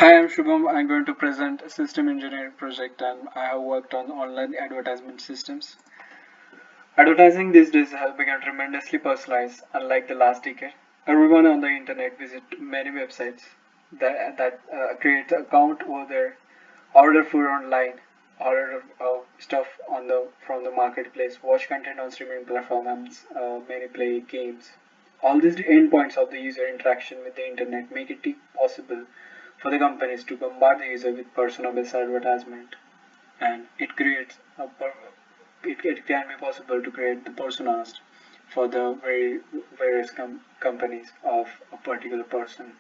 Hi, I'm Shubham. I'm going to present a system engineering project and I have worked on online advertisement systems. Advertising these days has become tremendously personalized, unlike the last decade. Everyone on the internet visits many websites that create an account over there, order food online, order stuff on the from the marketplace, watch content on streaming platforms, many play games. All these endpoints of the user interaction with the internet make it possible for the companies to bombard the user with persona-based advertisement, and it can be possible to create the personas for the various companies of a particular person.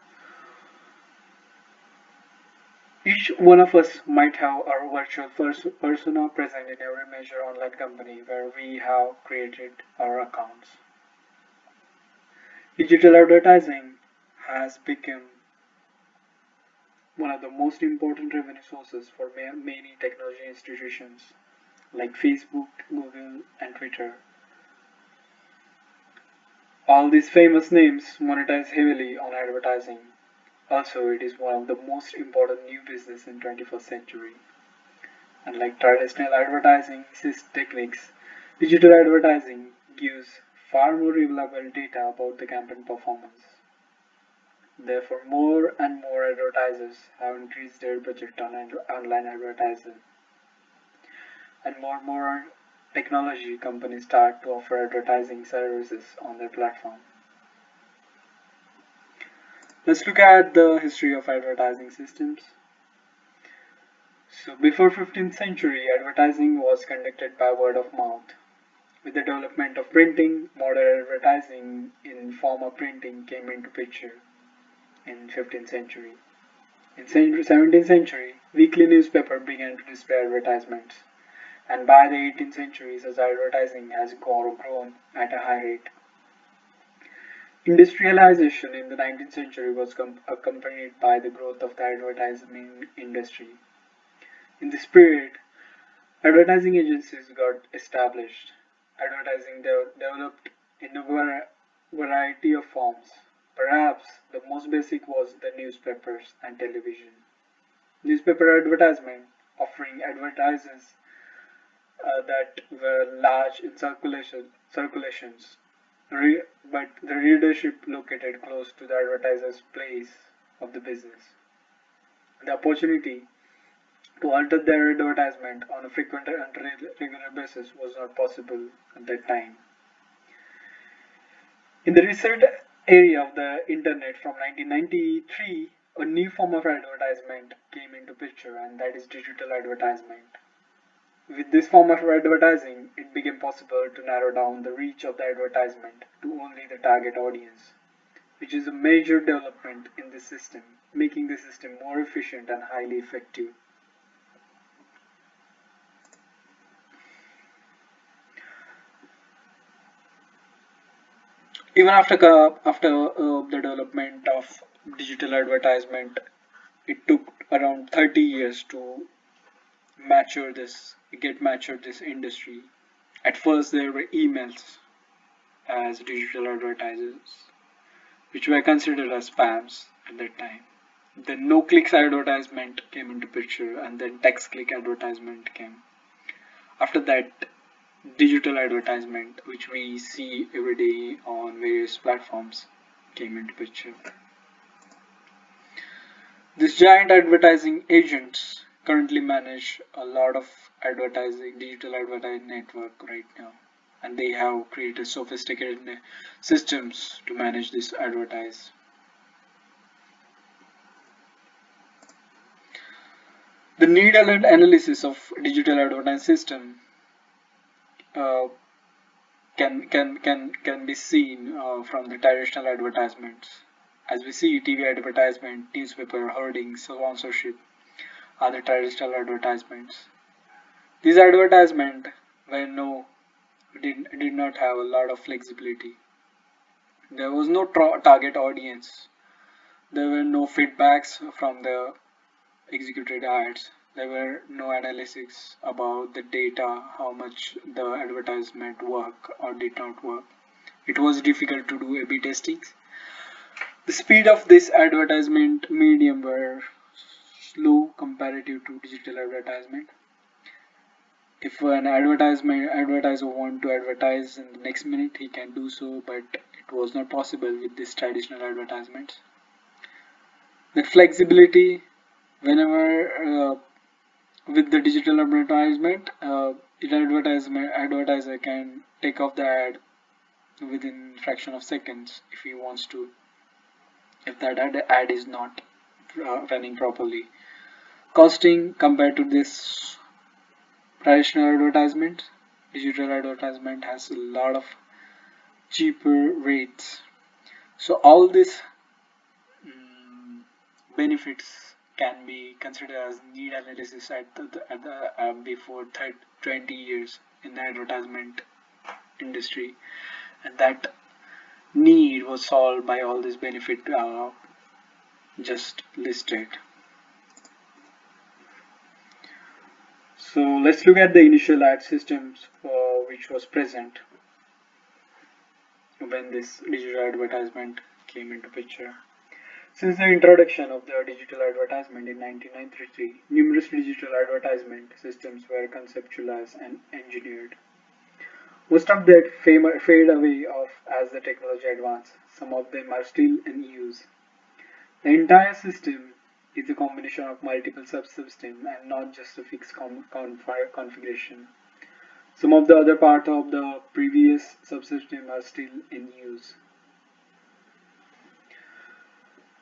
Each one of us might have our virtual persona present in every major online company where we have created our accounts. Digital advertising has become one of the most important revenue sources for many technology institutions like Facebook, Google, and Twitter. All these famous names monetize heavily on advertising. Also, it is one of the most important new business in 21st century. Unlike traditional advertising techniques, digital advertising gives far more reliable data about the campaign performance. Therefore, more and more advertisers have increased their budget on online advertising, and more technology companies start to offer advertising services on their platform. Let's look at the history of advertising systems. So before 15th century, advertising was conducted by word of mouth. With the development of printing, modern advertising in form of printing came into picture in 15th century. In 17th century, weekly newspaper began to display advertisements, and by the 18th century, such advertising has grown at a high rate. Industrialization in the 19th century was accompanied by the growth of the advertising industry. In this period, advertising agencies got established. Advertising developed in a variety of forms. Perhaps the most basic was the newspapers and television. Newspaper advertisement offering advertises that were large in circulations, but the readership located close to the advertiser's place of the business. The opportunity to alter their advertisement on a frequent and regular basis was not possible at that time. In the recent area of the internet from 1993, a new form of advertisement came into picture, and that is digital advertisement. With this form of advertising, it became possible to narrow down the reach of the advertisement to only the target audience, which is a major development in the system, making the system more efficient and highly effective. Even after the development of digital advertisement, it took around 30 years to mature this industry. At first, there were emails as digital advertisers, which were considered as spams at that time. Then no clicks advertisement came into picture, and then text click advertisement came. After that, digital advertisement, which we see every day on various platforms, came into picture. These giant advertising agents currently manage a lot of digital advertising network right now, and they have created sophisticated systems to manage this advertise. The need alert analysis of digital advertising system uh, can be seen from the traditional advertisements. As we see, TV advertisement, newspaper hoardings, sponsorship are the traditional advertisements. These advertisements were did not have a lot of flexibility. There was no target audience. There were no feedbacks from the executed ads. There were no analysis about the data, how much the advertisement worked or did not work. It was difficult to do A/B testing. The speed of this advertisement medium were slow comparative to digital advertisement. If an advertiser want to advertise in the next minute, he can do so, but it was not possible with this traditional advertisements. That flexibility, whenever with the digital advertisement, advertiser can take off the ad within fraction of seconds if he wants to, if that ad is not running properly. Costing compared to this traditional advertisement, digital advertisement has a lot of cheaper rates. So all these benefits can be considered as need analysis before 20 years in the advertisement industry, and that need was solved by all this benefit just listed. So let's look at the initial ad systems which was present when this digital advertisement came into picture. Since the introduction of the digital advertisement in 1993, numerous digital advertisement systems were conceptualized and engineered. Most of that fade away off as the technology advances. Some of them are still in use. The entire system is a combination of multiple subsystems and not just a fixed configuration. Some of the other parts of the previous subsystem are still in use.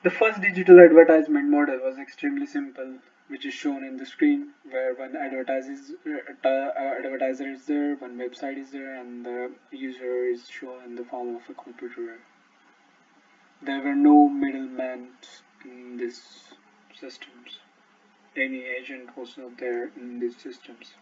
The first digital advertisement model was extremely simple, which is shown in the screen, where one advertiser is there, one website is there, and the user is shown in the form of a computer. There were no middlemen in these systems. Any agent was not there in these systems.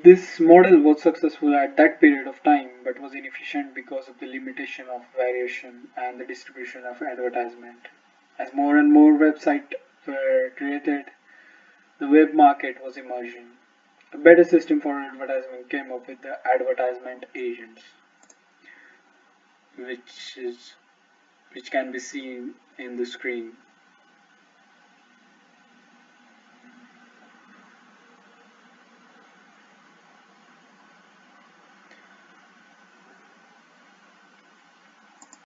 This model was successful at that period of time, but was inefficient because of the limitation of variation and the distribution of advertisement. As more and more websites were created, the web market was emerging. A better system for advertisement came up with the advertisement agents, which can be seen in the screen.